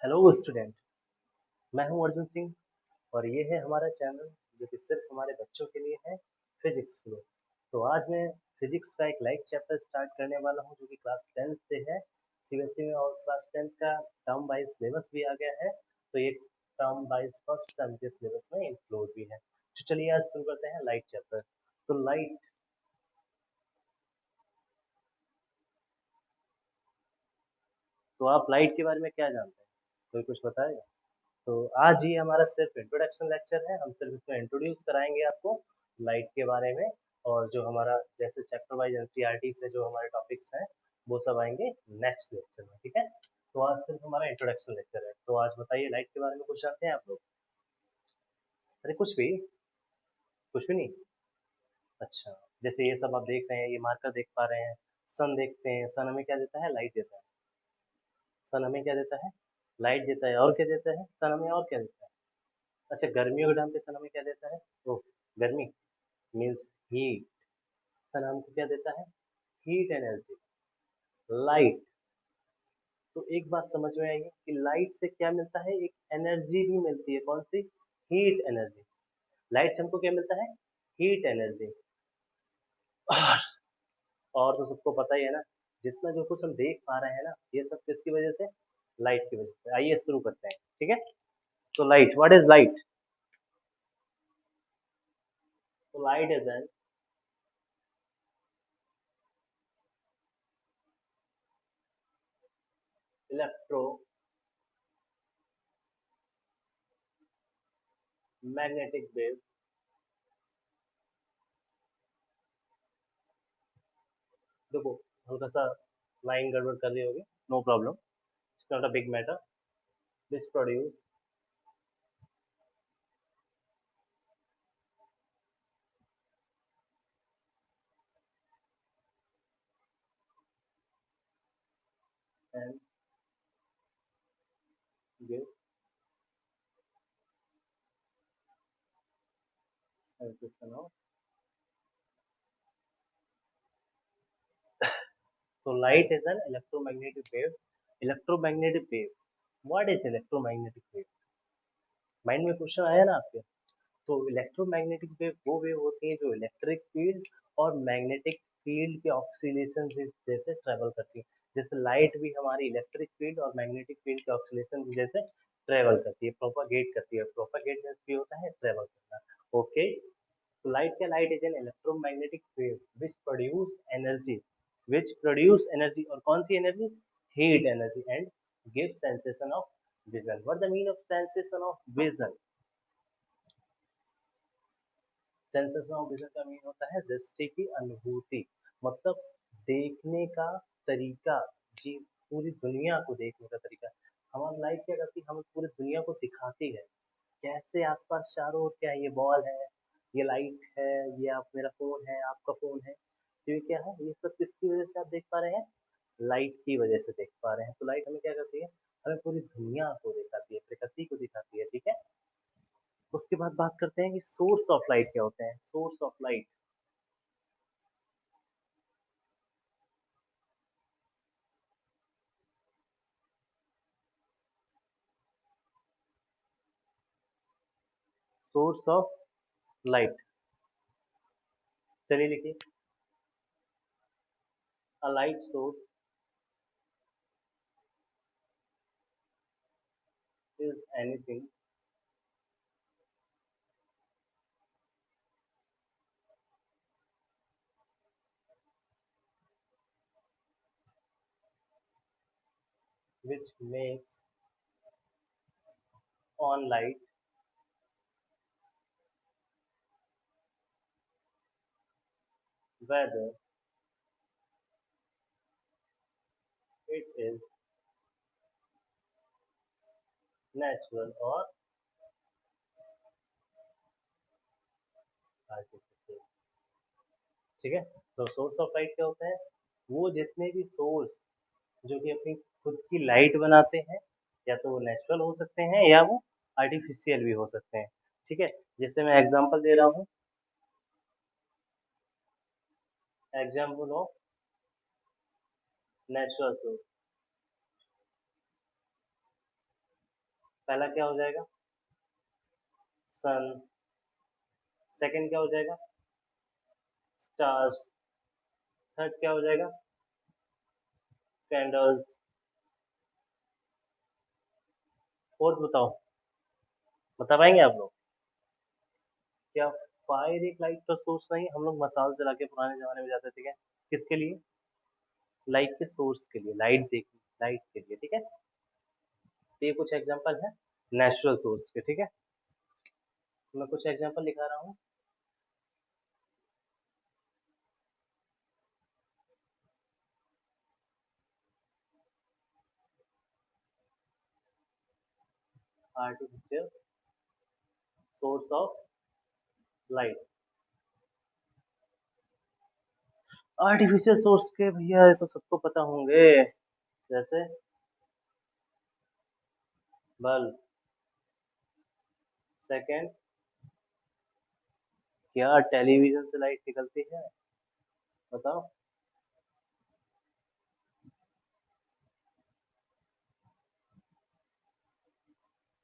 Hello student. मैं हूं अर्जुन सिंह और ये है हमारा चैनल जो कि सिर्फ हमारे बच्चों के लिए है, फिजिक्स में। तो आज मैं फिजिक्स का एक लाइव चैप्टर स्टार्ट करने वाला हूं जो कि क्लास 10th से है सीबीएसई में, और क्लास 10th का टर्म वाइज सिलेबस भी आ गया है। तो ये टर्म वाइज फर्स्ट टर्म के सिलेबस में इंक्लूड भी है। तो चलिए आज शुरू करते हैं लाइट चैप्टर। तो लाइट, तो आप लाइट के बारे में क्या जानते हैं? कोई कुछ बताएगा? तो आज ही हमारा सिर्फ इंट्रोडक्शन लेक्चर है, हम सिर्फ इसमें इंट्रोड्यूस कराएंगे आपको लाइट के बारे में। और जो हमारा जैसे चैप्टर वाइज एनसीईआरटी से जो हमारे टॉपिक्स हैं वो सब आएंगे नेक्स्ट लेक्चर में, ठीक है। तो आज सिर्फ हमारा इंट्रोडक्शन लेक्चर है। तो आज बताइए लाइट के बारे में कुछ जानते हैं आप लोग? अरे कुछ भी नहीं। अच्छा, जैसे ये सब आप देख रहे हैं, ये मार्कर देख पा रहे हैं, सन देखते हैं, सन हमें क्या देता है? लाइट देता है। सन हमें क्या देता है? लाइट देता है। और क्या देता है सन हमें? और क्या देता है? अच्छा, गर्मियों के टाइम पे सन हमें क्या देता है? तो गर्मी मीन्स हीट। सन हमको क्या देता है? Heat energy, light. तो एक बात समझ में आएगी कि लाइट से क्या मिलता है? एक एनर्जी भी मिलती है। कौन सी? Heat energy. लाइट से हमको क्या मिलता है? Heat energy. और तो सबको पता ही है ना, जितना जो कुछ हम देख पा रहे हैं ना, ये सब किसकी वजह से? लाइट की वजह से। आइए शुरू करते हैं, ठीक है। तो लाइट, व्हाट इज लाइट? तो light is an electromagnetic wave. देखो, हल्का सा लाइन गड़बड़ कर रही होगी, no problem, it's not a big matter. This produce and give sensation of. तो light is an electromagnetic wave. Electromagnetic wave, what is electromagnetic wave? Mind में question आया ना आपके? तो इलेक्ट्रोमैग्नेटिक वेव वो वेव होती है जो इलेक्ट्रिक फील्ड और मैग्नेटिक फील्ड के ऑक्सीलेशन से जैसे ट्रेवल करती है। जैसे लाइट भी हमारी इलेक्ट्रिक फील्ड और मैग्नेटिक फील्ड के ऑक्सीलेशन की जैसे ट्रेवल करती है, प्रोपागेट करती है। प्रोपागेट मीन्स भी होता है ट्रेवल करना। ओके। तो लाइट क्या? Light is an electromagnetic wave which produce energy और कौन सी energy? Heat energy and give sensation of vision. What the mean of sensation of vision? Sensation of vision का मीन होता है दृष्टि की अनुभूति, मतलब देखने का तरीका। जी, पूरी दुनिया को देखने का तरीका। हमारी लाइट क्या करती है? हमें पूरी दुनिया को दिखाती है कैसे आसपास चारों ओर क्या है। ये बॉल है, ये लाइट है, ये आप मेरा फोन है, आपका फोन है। तो ये क्या है? ये सब किसकी वजह से आप देख पा रहे हैं? लाइट की वजह से देख पा रहे हैं। तो लाइट हमें क्या करती है? हमें पूरी दुनिया को दिखाती है, प्रकृति को दिखाती है, ठीक है। उसके बाद बात करते हैं कि सोर्स ऑफ लाइट क्या होते हैं। Source of light, source of light, चलिए लिखिए। A light source is anything which makes on light whether it is natural or artificial, ठीक है। तो सोर्स ऑफ लाइट क्या होता है? वो जितने भी सोर्स जो कि अपनी खुद की लाइट बनाते हैं, या तो वो नेचुरल हो सकते हैं या वो आर्टिफिशियल भी हो सकते हैं, ठीक है। जैसे मैं एग्जांपल दे रहा हूँ, एग्जांपल ऑफ नेचुरल सोर्स। पहला क्या हो जाएगा? सन। सेकंड क्या हो जाएगा? स्टार्स। थर्ड क्या हो जाएगा? कैंडल्स। फोर्थ बताओ, बता पाएंगे आप लोग? क्या फायर एक लाइट का सोर्स नहीं? हम लोग मसाल जला के पुराने जमाने में जाते थे क्या? किसके लिए? लाइट के सोर्स के लिए, लाइट देखी, लाइट के लिए, ठीक है। तो ये कुछ एग्जांपल है नेचुरल सोर्स के, ठीक है। मैं कुछ एग्जांपल दिखा रहा हूँ। Artificial source of light. Artificial source के भैया ये तो सबको पता होंगे, जैसे बल्ब। सेकंड, क्या टेलीविजन से लाइट निकलती है? बताओ।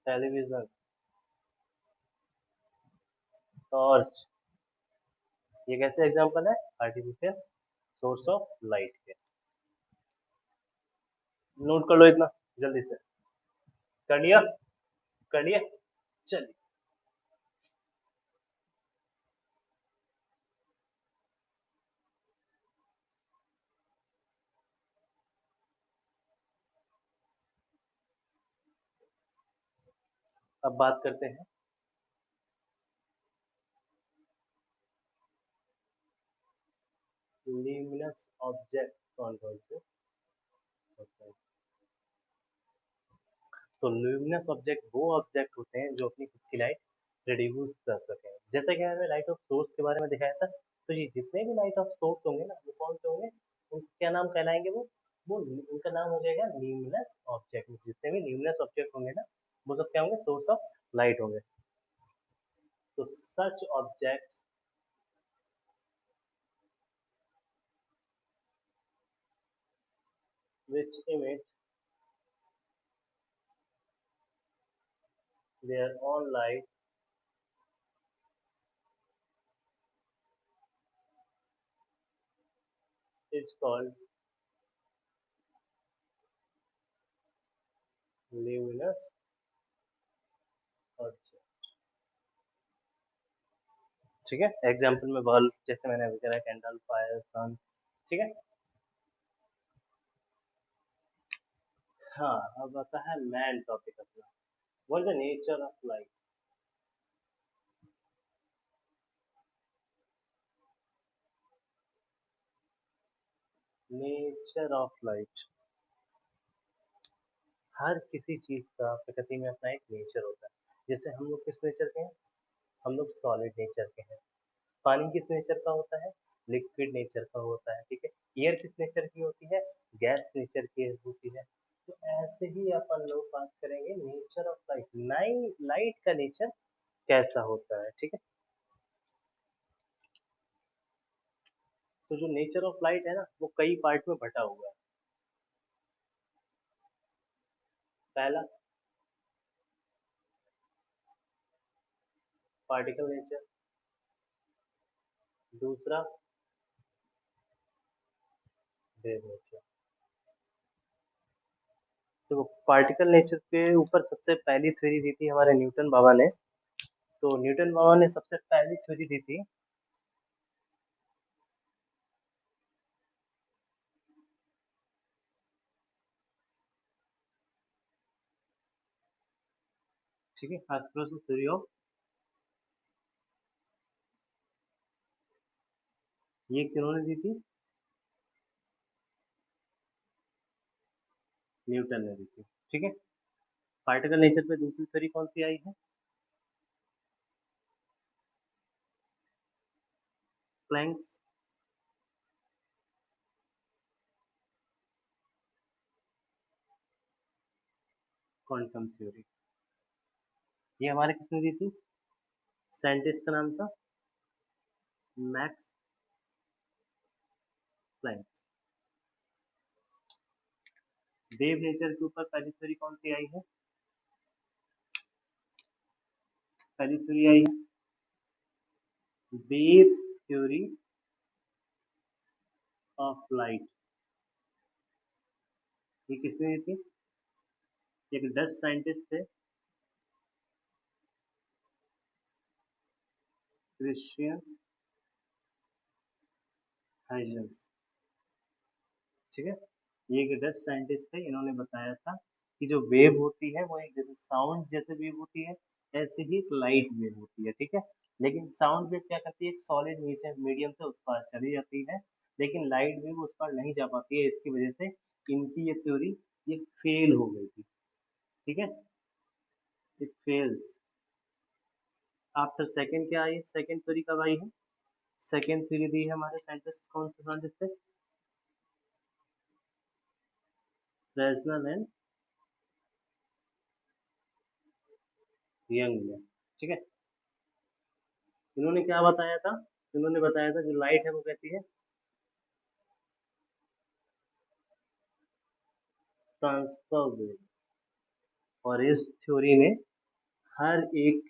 टेलीविजन। टॉर्च। ये कैसे एग्जांपल है आर्टिफिशियल सोर्स ऑफ लाइट के? नोट कर लो इतना जल्दी से। कर लिया? कर लिया? चलिए, अब बात करते हैं ल्यूमिनस ऑब्जेक्ट कौन कौन से होते हैं। तो ल्यूमिनस ऑब्जेक्ट वो ऑब्जेक्ट होते हैं जो अपनी खुद की लाइट प्रोड्यूस कर सकें। जैसे कि मैंने लाइट ऑफ सोर्स के बारे में दिखाया था, तो ये जितने भी लाइट ऑफ सोर्स होंगे ना, वो कौन से होंगे? उनके क्या नाम कहलाएंगे? वो उनका नाम हो जाएगा ल्यूमिनस ऑब्जेक्ट। जितने भी ल्यूमिनस ऑब्जेक्ट होंगे ना, वो सब क्या होंगे? सोर्स ऑफ लाइट होंगे। तो सच object which emit their own light is called luminous object। ठीक है, एग्जाम्पल में बल्ब, जैसे मैंने अभी करा, कैंडल, फायर, सन, ठीक है। हाँ, अब आता है मैन टॉपिक अपना। What is the nature of light? Nature of light. हर किसी चीज का प्रकृति में अपना एक नेचर होता है। जैसे हम लोग किस नेचर के हैं? हम लोग सॉलिड नेचर के हैं। पानी किस नेचर का होता है? लिक्विड नेचर का होता है, ठीक है। एयर किस नेचर की होती है? गैस नेचर की होती है। तो ऐसे ही अपन लोग बात करेंगे नेचर ऑफ लाइट। लाइट का नेचर कैसा होता है, ठीक है। तो जो नेचर ऑफ लाइट है ना, वो कई पार्ट में बटा हुआ है। पहला, पार्टिकल नेचर। दूसरा, वेव नेचर। तो पार्टिकल नेचर के ऊपर सबसे पहली थ्योरी दी थी हमारे न्यूटन बाबा ने। तो न्यूटन बाबा ने सबसे पहली थ्योरी दी थी, ठीक है, थ्योरी ऑफ। ये किन्होंने दी थी? न्यूटन ने दी थी, ठीक है। पार्टिकल नेचर पे दूसरी थ्योरी कौन सी आई है? Planck's quantum theory. ये हमारे किसने दी थी? साइंटिस्ट का नाम था मैक्स प्लैंक। वेव नेचर के ऊपर पहली थ्योरी कौन सी आई है? पहली थ्योरी आई है वेव थ्योरी ऑफ लाइट। ये किसने दी थी? एक डच साइंटिस्ट थे, क्रिश्चियन हाइजेंस। ठीक है, ये एक डच साइंटिस्ट थे, इन्होंने बताया था कि जो वेव होती है वो एक जैसे साउंड जैसे वेव होती है, ऐसे ही एक लाइट वेव होती है। ठीक है, लेकिन साउंड वेव क्या करती है, एक सॉलिड मीडियम से उस पार चली जाती है, लेकिन लाइट वेव उस पार नहीं जा पाती है। इसकी वजह से इनकी ये थ्योरी ये फेल हो गई थी। ठीक है, इट फेल्स। आफ्टर सेकंड क्या आई, सेकंड थ्योरी कब आई है? सेकंड थ्योरी दी है हमारे साइंटिस्ट, कौन से साइंटिस्ट थे? फ्रेस्नेल एंड यंग ने। ठीक है, इन्होंने क्या बताया था? इन्होंने बताया था जो लाइट है वो कैसी है, ट्रांसफर वेव। और इस थ्योरी ने हर एक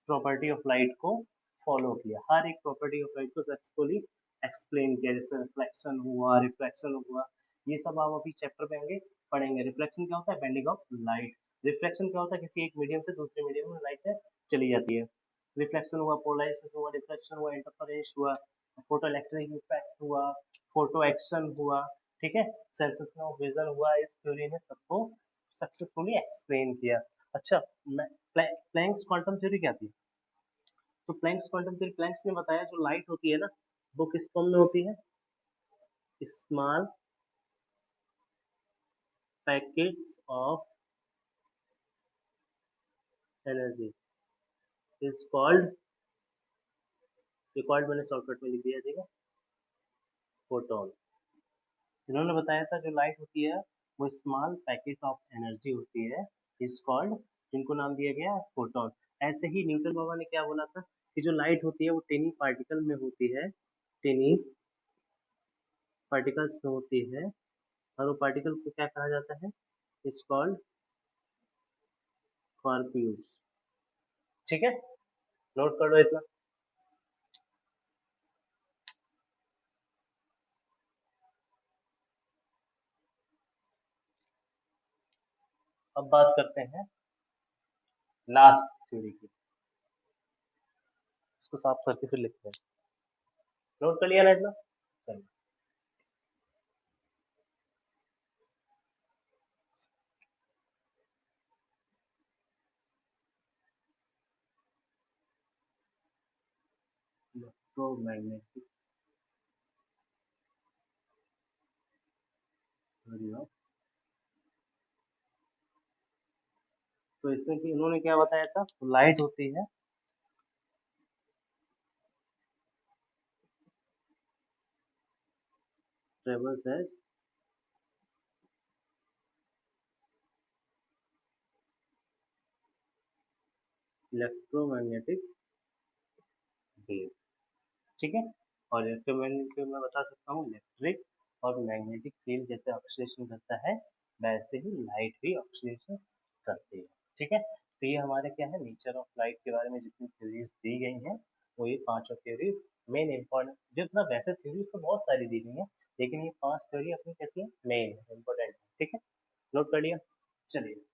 प्रॉपर्टी ऑफ लाइट को फॉलो किया, हर एक प्रॉपर्टी ऑफ लाइट को सक्सेसफुली एक्सप्लेन किया, जैसे रिफ्लेक्शन हुआ, रिफ्लेक्शन हुआ, ये सब आप अभी चैप्टर में आगे पढ़ेंगे। रिफ्लेक्शन क्या होता है, बेंडिंग ऑफ लाइट। रिफ्लेक्शन क्या होता है, किसी एक मीडियम से दूसरे मीडियम में लाइट चली जाती है। रिफ्लेक्शन हुआ, पोलराइजेशन हुआ, डिफ्लेक्शन हुआ, इंटरफेरेंस हुआ, फोटो इलेक्ट्रिक इफेक्ट हुआ, फोटो एक्शन हुआ। ठीक है, सेंसेशन ऑफ विजन हुआ। इस थ्योरी ने सबको सक्सेसफुली एक्सप्लेन किया। अच्छा, प्लैंक्स क्वांटम थ्योरी क्या थी? तो प्लैंक्स क्वांटम थ्योरी, प्लैंक्स ने बताया जो लाइट होती है ना, वो किस फॉर्म में होती है, small packets of energy is called, ये कॉल्ड मैंने शॉर्टकट में लिख दिया, ठीक है, फोटोन। इन्होंने बताया था जो लाइट होती है वो स्मॉल पैकेट ऑफ एनर्जी होती है, इज कॉल्ड, जिनको नाम दिया गया फोटोन। ऐसे ही न्यूटन बाबा ने क्या बोला था कि जो लाइट होती है वो टेनी पार्टिकल में होती है, टेनी पार्टिकल्स में होती है, और वो पार्टिकल को क्या कहा जाता है, इज कॉल्ड कॉर्पयूस। ठीक है, नोट कर लो इतना। अब बात करते हैं लास्ट थ्योरी की, इसको साफ करके फिर लिखते हैं। नोट कर लिया ना इतना? चलिए, इलेक्ट्रोमैग्नेटिक थ्योरी ऑफ, तो इसमें कि इन्होंने क्या बताया था, लाइट होती है ट्रेवल्स एज इलेक्ट्रोमैग्नेटिक वेव। ठीक है, और इलेक्ट्रोमैग्नेटिक वेव मैं बता सकता हूँ इलेक्ट्रिक और मैग्नेटिक फील्ड जैसे ऑक्सीलेशन करता है, वैसे ही लाइट भी ऑक्सीलेशन करती है। ठीक है, तो ये हमारे क्या है, नेचर ऑफ लाइट के बारे में जितनी थ्योरीज दी गई हैं वो ये पांचों थ्योरीज मेन इंपॉर्टेंट, जितना वैसे थ्योरीज तो बहुत सारी दी गई हैं, लेकिन ये पांच थ्योरी अपनी कैसी है, मेन इंपॉर्टेंट। ठीक है, नोट कर लिया? चलिए,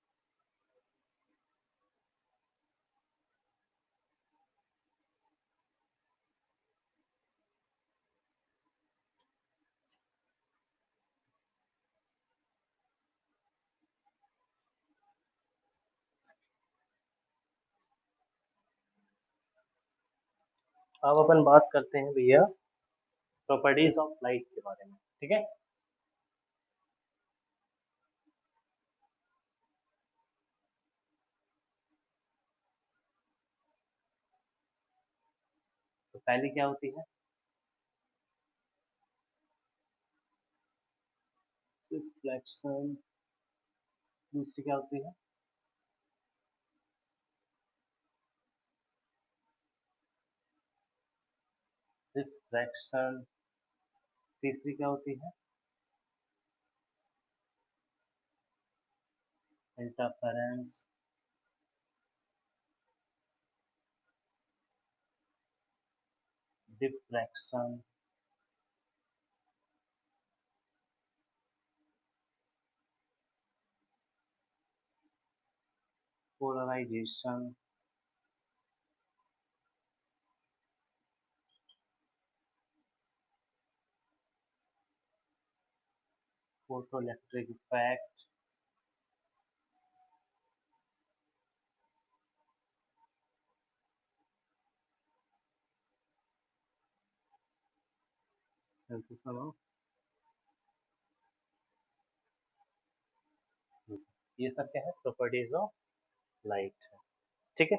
अब अपन बात करते हैं भैया प्रॉपर्टीज ऑफ लाइट के बारे में। ठीक है, तो पहली क्या होती है, रिफ्लेक्शन। दूसरी क्या होती है, रिफ्रैक्शन। तीसरी क्या होती है, interference. Diffraction, polarisation, photoelectric effect, sensation of, ये सब क्या है, प्रॉपर्टीज ऑफ लाइट है। ठीक है,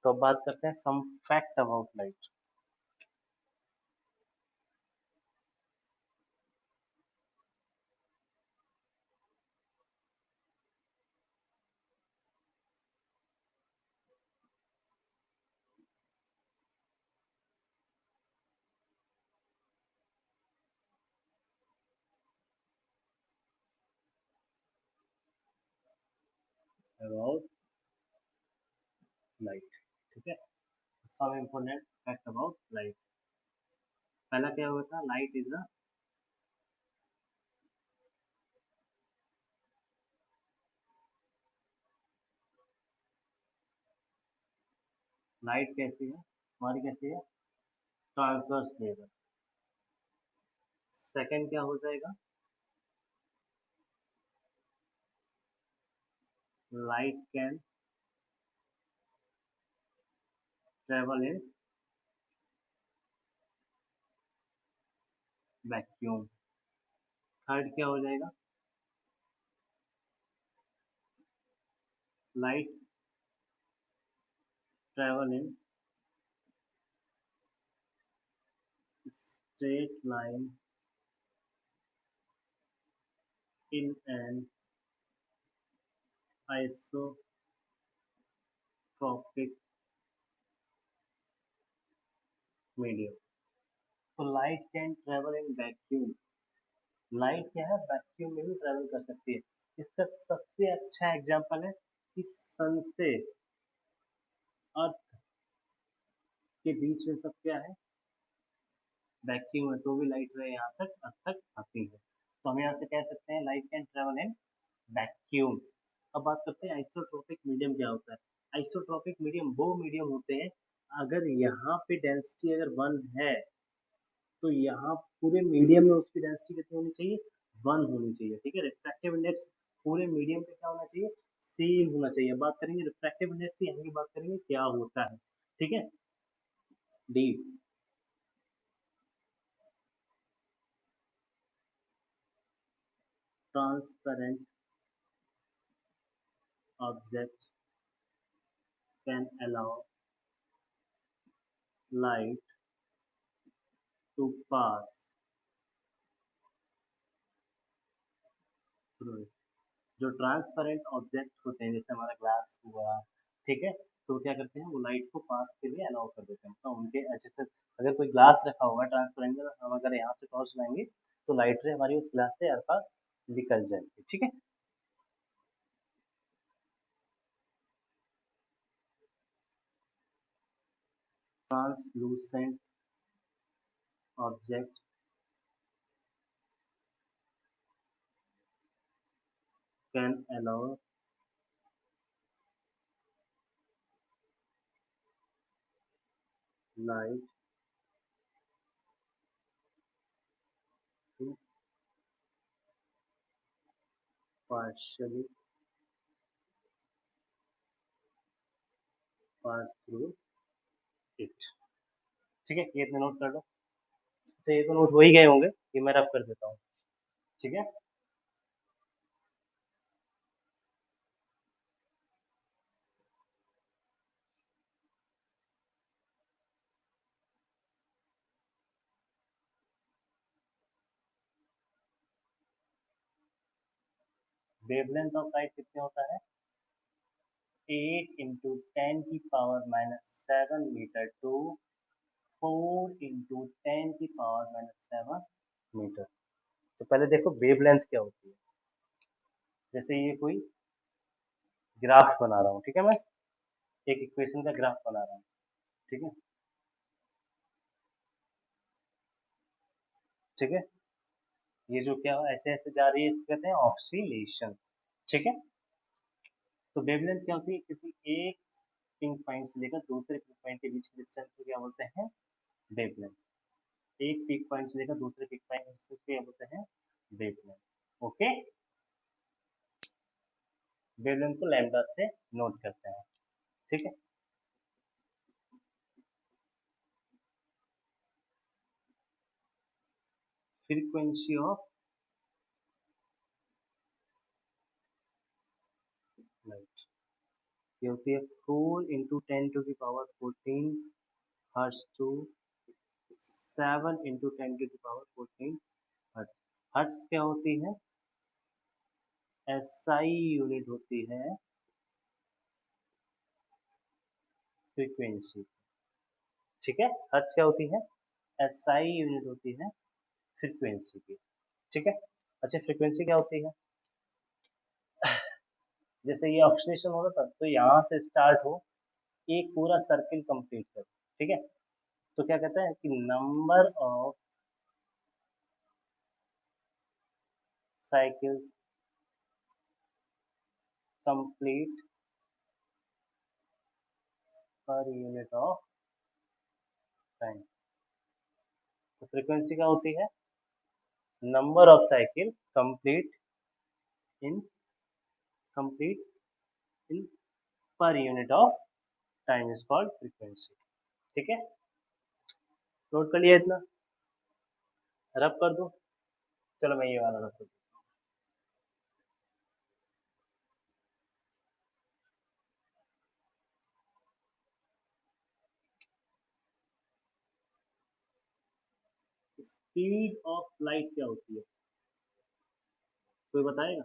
तो अब बात करते हैं some fact about light. About light, ठीक है, some important fact about light. पहला क्या हुआ था, लाइट इज अ, लाइट कैसी है हमारी, कैसी है, ट्रांसवर्स लेवल। सेकंड क्या हो जाएगा, light can travel in vacuum. Third क्या हो जाएगा, light travel in straight line in an isotropic medium. तो light can travel in vacuum, light क्या है, वैक्यूम में भी ट्रेवल कर सकती है। इसका सबसे अच्छा एग्जांपल है कि सन से अर्थ के बीच में सब क्या है, वैक्यूम है, तो भी लाइट रे यहाँ तक अर्थ तक आती है। तो हम यहाँ से कह सकते हैं light can travel in vacuum. अब बात करते हैं आइसोट्रोपिक मीडियम क्या होता है। आइसोट्रोपिक मीडियम वो मीडियम होते हैं, अगर यहाँ पे डेंसिटी अगर 1 है तो यहाँ पूरे मीडियम में उसकी डेंसिटी कितनी होनी चाहिए, 1 होनी चाहिए। ठीक है, रिफ्रैक्टिव इंडेक्स पूरे मीडियम पे क्या होना चाहिए, सेम होना चाहिए। बात करेंगे रिफ्रैक्टिव इंडेक्स की, हम बात करेंगे क्या होता है। ठीक है, D, transparent object can allow light to pass through. जो ट्रांसपेरेंट ऑब्जेक्ट होते हैं, जैसे हमारा ग्लास हुआ, ठीक है, तो क्या करते हैं, वो लाइट को पास के लिए अलाउ कर देते हैं। तो उनके अच्छे से, अगर कोई ग्लास रखा हुआ है ट्रांसपेरेंट, हम अगर यहाँ से टॉर्च लाएंगे तो लाइट रे हमारी उस ग्लास से हर पास निकल जाएगी। ठीक है, translucent object can allow light to partially pass through it। ठीक है, ये इतने नोट कर लो। तो ये तो नोट हो ही गए होंगे, ये मैं रफ कर देता हूँ। ठीक है, वेवलेंथ ऑफ लाइट कितने होता है, 8 × 10⁻⁷ टू 4 × 10⁻⁷ मीटर। तो पहले देखो वेवलेंथ क्या होती है। जैसे ये कोई ग्राफ बना रहा हूँ, ठीक है, मैं एक इक्वेशन का ग्राफ बना रहा हूँ। ठीक है, ठीक है, ये जो क्या ऐसे ऐसे जा रही है इसको कहते हैं ऑक्सीलेशन। ठीक है, तो वेवलेंथ क्या होती है, किसी एक पिंक पॉइंट से लेकर दूसरे पिंक पॉइंट के बीच के डिस्टेंस को क्या बोलते हैं, वेवलेंथ। एक पिक पॉइंट से लेकर दूसरे पिक पॉइंट के डिस्टेंस को क्या बोलते हैं, वेवलेंथ। ओके, वेवलेंथ को लैम्डा से नोट करते हैं। ठीक है, फ्रीक्वेंसी ऑफ लाइट ये होती है 4 × 10⁻14 हर्ट्ज टू 7 × 10⁻14 हर्ट्ज। हर्ट्ज क्या होती है, एसआई यूनिट होती है फ्रीक्वेंसी। ठीक है, हर्ट्ज क्या होती है, एसआई यूनिट होती है फ्रीक्वेंसी की। ठीक है, अच्छा फ्रीक्वेंसी क्या होती है, जैसे ये ऑक्सीडेशन हो रहा था तो यहाँ से स्टार्ट हो, एक पूरा सर्किल कंप्लीट कर। ठीक है, तो क्या कहते हैं कि number of cycles complete per unit of time. तो फ्रीक्वेंसी क्या होती है, number of cycle in complete in per unit of time is called frequency. ठीक है, नोट कर लिया इतना, रब कर दो। चलो मैं ये वाला रब कर दूँ। स्पीड ऑफ लाइट क्या होती है, कोई बताएगा,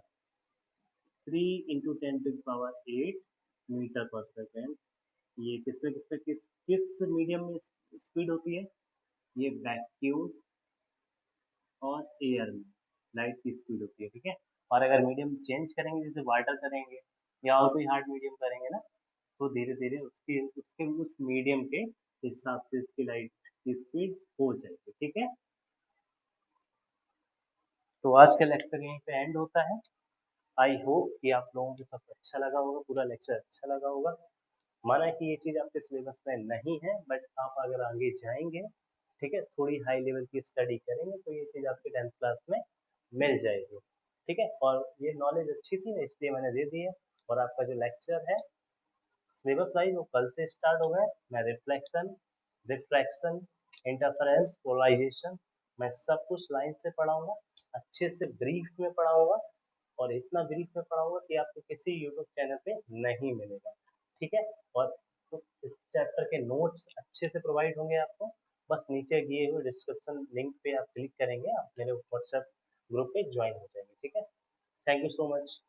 3 × 10⁸ मीटर पर सेकेंड। ये किस मीडियम में स्पीड होती है, ये वैक्यूम और एयर में लाइट की स्पीड होती है। ठीक है, और अगर मीडियम चेंज करेंगे जैसे वाटर करेंगे या और कोई हार्ड मीडियम करेंगे ना, तो धीरे धीरे उसकी उसके उस मीडियम के हिसाब से इसकी लाइट की स्पीड हो जाएगी। ठीक है, तो आज का लेक्चर यहीं पे एंड होता है। आई होप कि आप लोगों को सब अच्छा लगा होगा, पूरा लेक्चर अच्छा लगा होगा। माना कि ये चीज़ आपके सिलेबस में नहीं है, बट आप अगर आगे जाएंगे, ठीक है, थोड़ी हाई लेवल की स्टडी करेंगे तो ये चीज़ आपके 10th क्लास में मिल जाएगी। ठीक है, और ये नॉलेज अच्छी थी ना इसलिए मैंने दे दी है। और आपका जो लेक्चर है सिलेबस वाइज वो कल से स्टार्ट हो गए। मैं रिफ्लेक्शन, रिफ्रैक्शन, इंटरफेरेंस, पोलराइजेशन, मैं सब कुछ लाइन से पढ़ाऊंगा, अच्छे से ब्रीफ में पढ़ाऊंगा, और इतना ब्रीफ में पढ़ाऊंगा कि आपको किसी यूट्यूब चैनल पे नहीं मिलेगा। ठीक है, और तो इस चैप्टर के नोट्स अच्छे से प्रोवाइड होंगे आपको। बस नीचे दिए हुए डिस्क्रिप्शन लिंक पे आप क्लिक करेंगे, आप मेरे व्हाट्सएप ग्रुप पे ज्वाइन हो जाएंगे। ठीक है, थैंक यू सो मच।